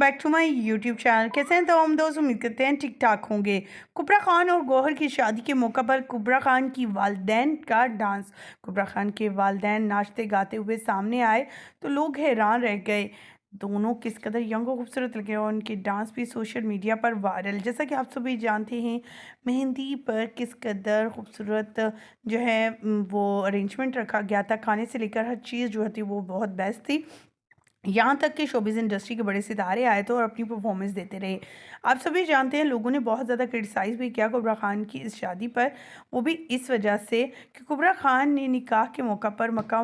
Back to my YouTube channel. कैसे हैं तो हम दोस्त, उम्मीद करते हैं ठीक ठाक होंगे। कुबरा खान और गौहर की शादी के मौका पर कुबरा खान की वालदैन का डांस। कुबरा खान के वालदैन नाचते गाते हुए सामने आए तो लोग हैरान रह गए। दोनों किस कदर यंग और खूबसूरत लगे और उनके डांस भी सोशल मीडिया पर वायरल। जैसा कि आप सभी जानते हैं, मेहंदी पर किस कदर खूबसूरत जो है वो अरेंजमेंट रखा गया था। खाने से लेकर हर चीज़ जो थी वो बहुत बेस्ट थी। यहाँ तक कि शोबिज़ इंडस्ट्री के बड़े सितारे आए थे और अपनी परफॉर्मेंस देते रहे। आप सभी जानते हैं, लोगों ने बहुत ज़्यादा क्रिटिसाइज़ भी किया कुबरा खान की इस शादी पर। वो भी इस वजह से कि कुबरा खान ने निकाह के मौका पर मक्का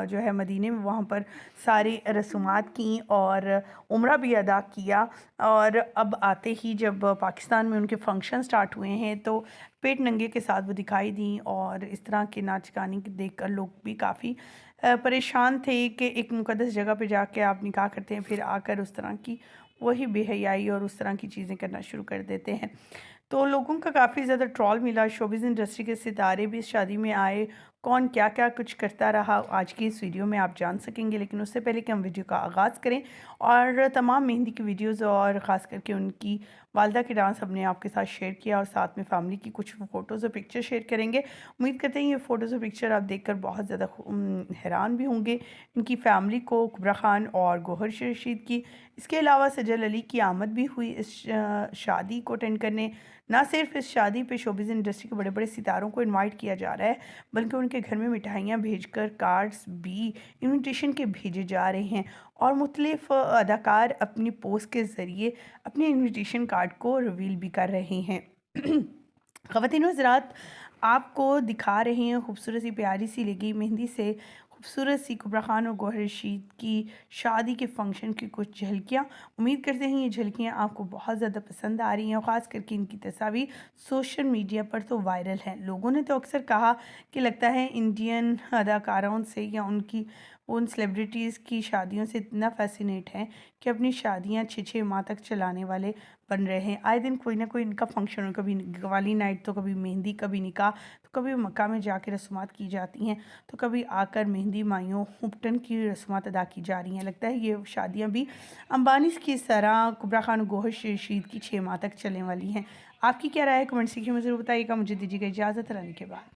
जो है मदीने में वहाँ पर सारी रसूमात की और उम्रा भी अदा किया। और अब आते ही जब पाकिस्तान में उनके फंक्शन स्टार्ट हुए हैं तो पेट नंगे के साथ वो दिखाई दी और इस तरह के नाच गाने देख कर लोग भी काफ़ी परेशान थे कि एक मुक़द्दस जगह पे जाके आप निकाह करते हैं, फिर आकर उस तरह की वही बेहयाई और उस तरह की चीज़ें करना शुरू कर देते हैं। तो लोगों का काफ़ी ज़्यादा ट्रोल मिला। शोबिज़ इंडस्ट्री के सितारे भी इस शादी में आए। कौन क्या क्या कुछ करता रहा, आज की इस वीडियो में आप जान सकेंगे। लेकिन उससे पहले कि हम वीडियो का आगाज़ करें और तमाम मेहंदी की वीडियोज़ और ख़ास करके उनकी वालदा के डांस हमने आपके साथ शेयर किया और साथ में फैमिली की कुछ फ़ोटोज़ और पिक्चर शेयर करेंगे। उम्मीद करते हैं ये फ़ोटोज़ और पिक्चर आप देखकर बहुत ज़्यादा हैरान भी होंगे। इनकी फैमिली को, कुबरा खान और गौहर रशीद की, इसके अलावा सजल अली की आमद भी हुई इस शादी को अटेंड करने। ना सिर्फ इस शादी पे शोबिज़ इंडस्ट्री के बड़े बड़े सितारों को इनवाइट किया जा रहा है, बल्कि उनके घर में मिठाइयाँ भेजकर कार्ड्स भी इनविटेशन के भेजे जा रहे हैं और मुख्तलिफ अदाकार अपनी पोस्ट के ज़रिए अपने इनविटेशन कार्ड को रिवील भी कर रहे हैं। ख़वातीन हज़रात, आपको दिखा रहे हैं खूबसूरत सी प्यारी सी लगी मेहंदी से खूबसूरत सी कुबरा खान और गौहर रशीद की शादी के फंक्शन की कुछ झलकियाँ। उम्मीद करते हैं ये झलकियाँ आपको बहुत ज़्यादा पसंद आ रही हैं और ख़ास करके इनकी तस्वीर सोशल मीडिया पर तो वायरल हैं। लोगों ने तो अक्सर कहा कि लगता है इंडियन अदाकारों से या उनकी उन सेलिब्रिटीज़ की शादियों से इतना फैसिनेट हैं कि अपनी शादियां 6-6 माह तक चलाने वाले बन रहे हैं। आए दिन कोई ना कोई इनका फंक्शन हो, कभी कव्वाली नाइट तो कभी मेहंदी, कभी निकाह, तो कभी मक्का में जाके रस्मात की जाती हैं, तो कभी आकर मेहंदी माइयों हुप्टन की रस्मात अदा की जा रही हैं। लगता है ये शादियाँ भी अंबानी की तरह कुबरा खान गौहर रशीद की 6 माह तक चलने वाली हैं। आपकी क्या राय है, कमेंट सेक्शन में ज़रूर बताइएगा। मुझे दीजिएगा इजाज़त, रहने के बाद।